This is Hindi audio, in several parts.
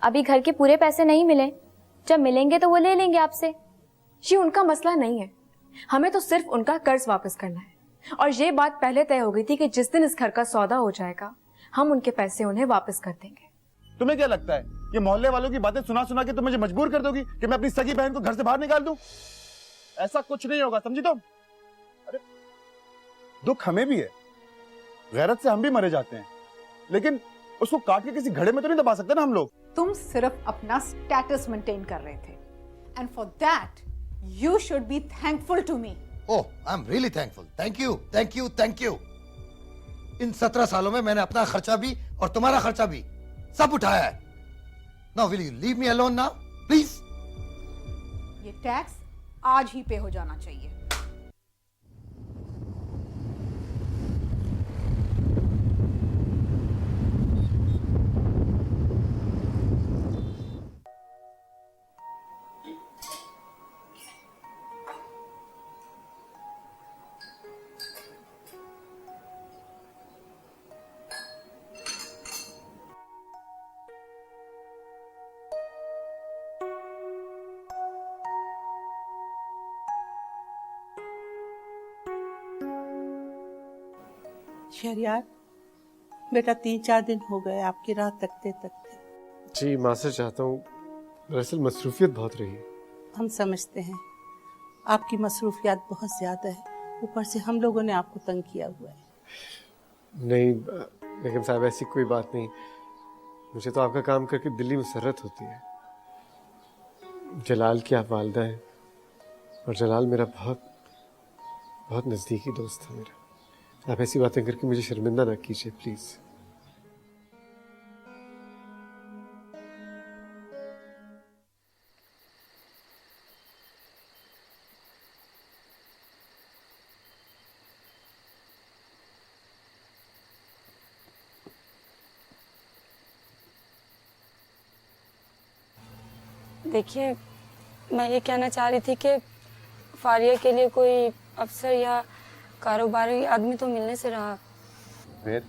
अभी घर के पूरे पैसे नहीं मिले, जब मिलेंगे तो वो ले लेंगे आपसे। ये उनका मसला नहीं है, हमें तो सिर्फ उनका कर्ज वापस करना है। और ये बात पहले तय हो गई थी कि जिस दिन इस घर का सौदा हो जाएगा हम उनके पैसे उन्हें वापस कर देंगे। तुम्हें क्या लगता है ये मोहल्ले वालों की बातें सुना सुना के तुम मुझे मजबूर कर दोगी कि मैं अपनी सगी बहन को घर से बाहर निकाल दूं? ऐसा कुछ नहीं होगा, समझी तुम? अरे दुख हमें भी है, गैरत से हम भी मरे जाते हैं, लेकिन उसको काट के किसी घड़े में तो नहीं दबा सकते ना हम लोग। तुम सिर्फ अपना स्टेटस मेंटेन कर रहे थे, and for that you should be thankful to me. Oh, I am really thankful. Thank you, thank you, thank you. इन 17 सालों में मैंने अपना खर्चा भी और तुम्हारा खर्चा भी सब उठाया है। Now will you leave me alone now please? ये टैक्स आज ही पे हो जाना चाहिए। शहरियार बेटा, 3-4 दिन हो गए आपकी राह तकते तकते। जी मास्टर चाहता हूँ, दरअसल मसरूफियत बहुत रही है। हम समझते हैं आपकी मसरूफियात बहुत ज्यादा है, ऊपर से हम लोगों ने आपको तंग किया हुआ है। नहीं बेगम साहब, ऐसी कोई बात नहीं। मुझे तो आपका काम करके दिल्ली मुसर्रत होती है। जलाल की आप वालदा हैं और जलाल मेरा बहुत बहुत नज़दीकी दोस्त था मेरा। आप ऐसी बातें करके मुझे शर्मिंदा ना कीजिए प्लीज़। देखिए, मैं ये कहना चाह रही थी कि फारिया के लिए कोई अफसर या कारोबारी आदमी तो मिलने से रहा। फिर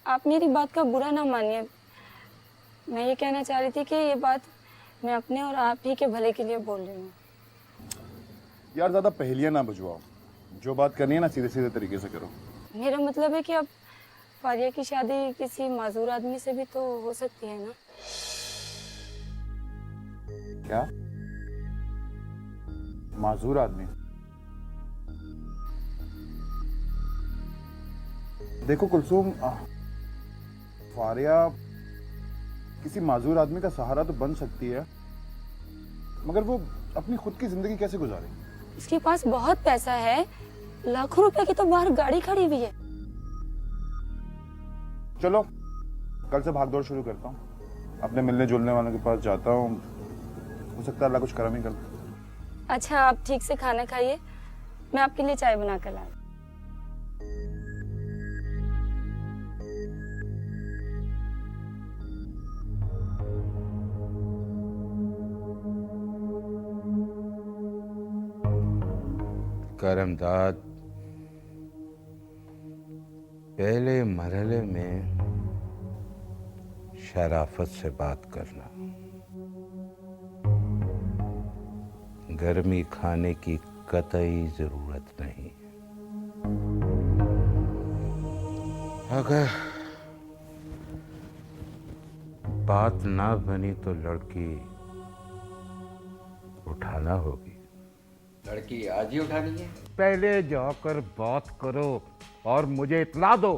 आप मेरी बात का बुरा ना मानिए। मैं ये कहना चाह रही थी कि ये बात मैं अपने और आप ही के भले के लिए बोल रही हूँ। यार ज्यादा पहेलियां ना बुझवाओ, जो बात करनी है ना सीधे सीधे तरीके से करो। मेरा मतलब है कि अब फारिया की शादी किसी माजूर आदमी से भी तो हो सकती है ना। क्या माजूर आदमी? देखो कुलसुम, फारिया किसी माजूर आदमी का सहारा तो बन सकती है, मगर वो अपनी खुद की जिंदगी कैसे गुजारेगी? उसके पास बहुत पैसा है, लाखों रुपए की तो बाहर गाड़ी खड़ी हुई है। चलो कल से भागदौड़ शुरू करता हूँ, अपने मिलने जुलने वालों के पास जाता हूँ, हो सकता है अल्लाह कुछ करम ही कर दे। अच्छा, आप ठीक से खाना खाइए, मैं आपके लिए चाय बना कर लाई। करमदाद, पहले मरहले में शराफत से बात करना, गर्मी खाने की कतई जरूरत नहीं। अगर बात ना बनी तो लड़की उठाना होगी। लड़की आज ही उठानी है? पहले जाकर बात करो और मुझे इतला दो,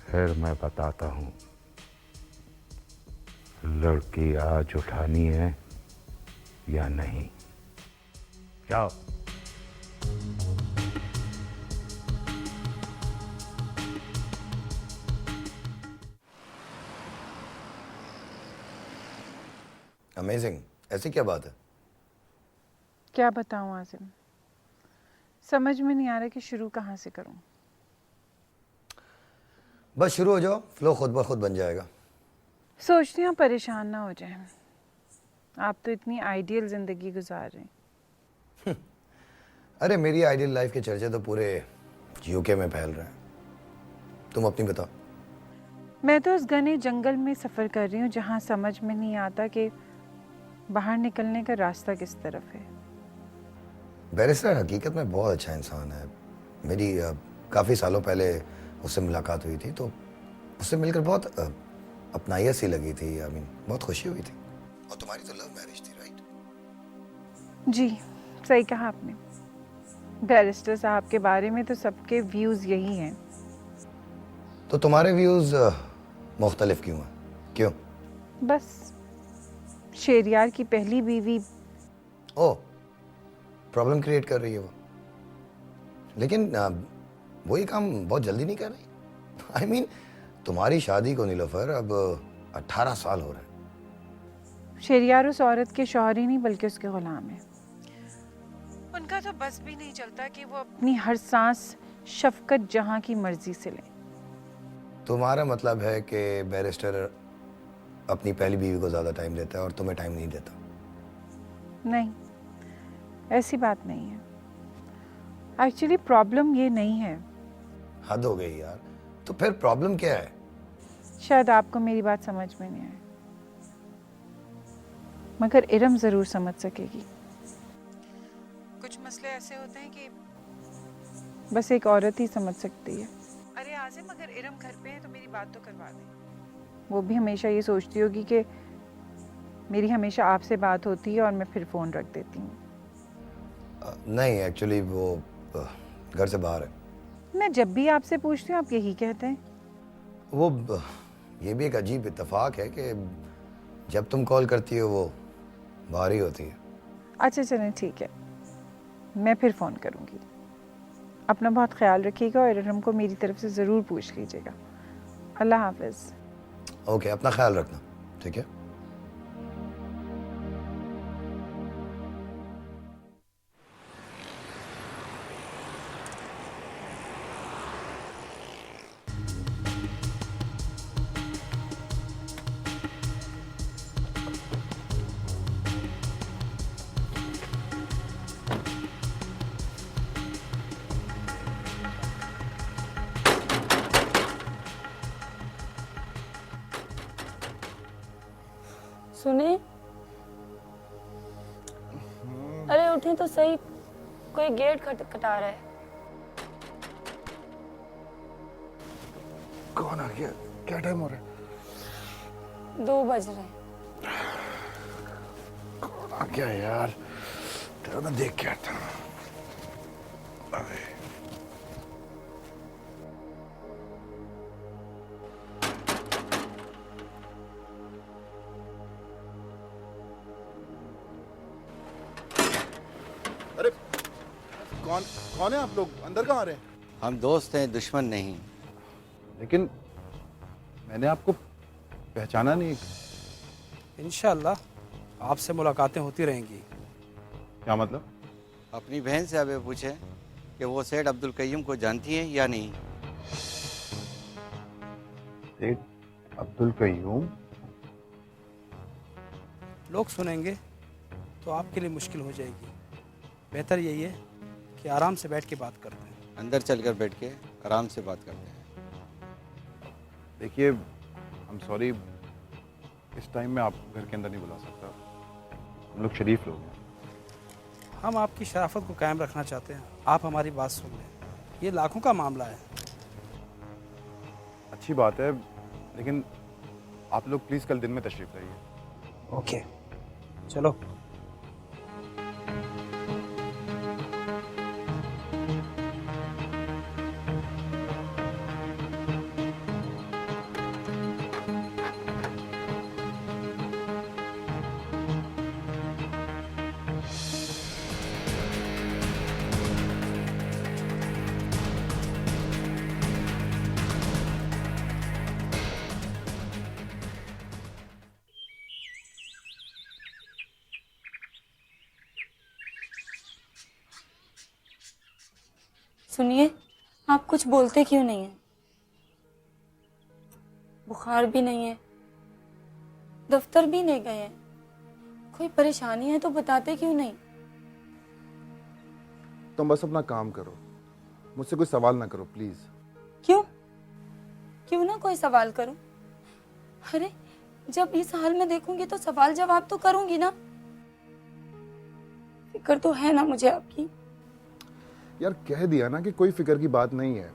फिर मैं बताता हूं लड़की आज उठानी है या नहीं। जाओ। अमेजिंग, ऐसी क्या बात है? क्या बताऊं आजिम, समझ में नहीं आ रहा कि शुरू कहाँ से करूं। बस शुरू हो जाओ, फ्लो खुद ब खुद बन जाएगा। सोचती हूँ परेशान ना हो जाए। आप तो इतनी आइडियल जिंदगी गुजार रहे हैं। अरे मेरी आइडियल लाइफ के चर्चे तो पूरे यूके में फैल रहे हैं। तुम अपनी बताओ। मैं तो उस घने जंगल में सफ़र कर रही हूँ जहाँ समझ में नहीं आता कि बाहर निकलने का रास्ता किस तरफ है। बैरिस्टर हकीकत में बहुत अच्छा इंसान है। मेरी काफ़ी सालों पहले उससे मुलाकात हुई थी, तो उससे मिलकर बहुत अपनाइयत सी लगी थी। आई मीन बहुत खुशी हुई थी। और तुम्हारी तो लव मैरिज थी, राइट? जी, सही कहा आपने। बैरिस्टर साहब के बारे में तो सबके व्यूज़ यही हैं। तो तुम्हारे व्यूज़ मुख्तलिफ क्यों हैं? क्यों? बस शेरियार की पहली बीवी। ओह, प्रॉब्लम क्रिएट कर रही है वो। लेकिन वो ये काम बहुत जल्दी नहीं कर रही। आई मीन तुम्हारी शादी को नीलोफर अब 18 साल हो रहे हैं। शेरियार उस औरत के शौहर ही नहीं बल्कि उसके गुलाम है। उनका तो बस भी नहीं चलता कि वो अपनी हर सांस शफकत जहां की मर्जी से ले। तुम्हारा मतलब है कि बैरिस्टर अपनी पहली बीवी को ज्यादा टाइम देता है और तुम्हें टाइम नहीं देता? नहीं, ऐसी बात नहीं है। एक्चुअली प्रॉब्लम ये नहीं है। हद हो गई यार। तो फिर प्रॉब्लम क्या है? शायद आपको मेरी बात समझ में नहीं आए, मगर इरम जरूर समझ सकेगी। कुछ मसले ऐसे होते हैं कि बस एक औरत ही समझ सकती है। अरे आज़िम, अगर इरम घर पे है तो मेरी बात तो करवा दे। वो भी हमेशा ये सोचती होगी कि मेरी हमेशा आपसे बात होती है और मैं फिर फ़ोन रख देती हूँ। नहीं, एक्चुअली वो घर से बाहर है। मैं जब भी आपसे पूछती हूँ आप यही कहते हैं। वो ये भी एक अजीब इत्तेफाक है कि जब तुम कॉल करती हो वो बाहर ही होती है। अच्छा चलें, ठीक है, मैं फिर फ़ोन करूँगी। अपना बहुत ख्याल रखिएगा और इरम को मेरी तरफ से ज़रूर पूछ लीजिएगा। अल्लाह हाफ़िज़। ओके, अपना ख्याल रखना, ठीक है? सुने, अरे उठे तो सही, कोई गेट खटखटा रहा है। कौन आ गया? क्या टाइम हो रहा है? 2 बज रहे हैं। कौन आ गया यार? तेरा मैं देख के आता हूँ। अरे अरे कौन कौन है आप लोग? अंदर कहाँ आ रहे हैं? हम दोस्त हैं, दुश्मन नहीं। लेकिन मैंने आपको पहचाना नहीं। इंशाअल्लाह आपसे मुलाकातें होती रहेंगी। क्या मतलब? अपनी बहन से अबे पूछे कि वो सेठ अब्दुल कय्यूम को जानती है या नहीं। सेठ अब्दुल कय्यूम? लोग सुनेंगे तो आपके लिए मुश्किल हो जाएगी। बेहतर यही है कि आराम से बैठ के बात करते हैं। अंदर चलकर बैठ के आराम से बात करते हैं। देखिए, आई एम सॉरी, इस टाइम में आप घर के अंदर नहीं बुला सकता। हम लोग शरीफ लोग हैं। हम आपकी शराफत को कायम रखना चाहते हैं, आप हमारी बात सुन लें। ये लाखों का मामला है। अच्छी बात है, लेकिन आप लोग प्लीज़ कल दिन में तशरीफ लाइए। ओके, चलो। सुनिए, आप कुछ बोलते क्यों नहीं हैं? बुखार भी नहीं है, दफ्तर भी नहीं गए हैं, कोई परेशानी है तो बताते क्यों नहीं? तुम बस अपना काम करो, मुझसे कोई सवाल ना करो प्लीज। क्यों? क्यों ना कोई सवाल करूं? अरे जब इस हाल में देखूंगी तो सवाल जवाब तो करूंगी ना। फिक्र तो है ना मुझे आपकी। यार कह दिया ना कि कोई फिक्र की बात नहीं है।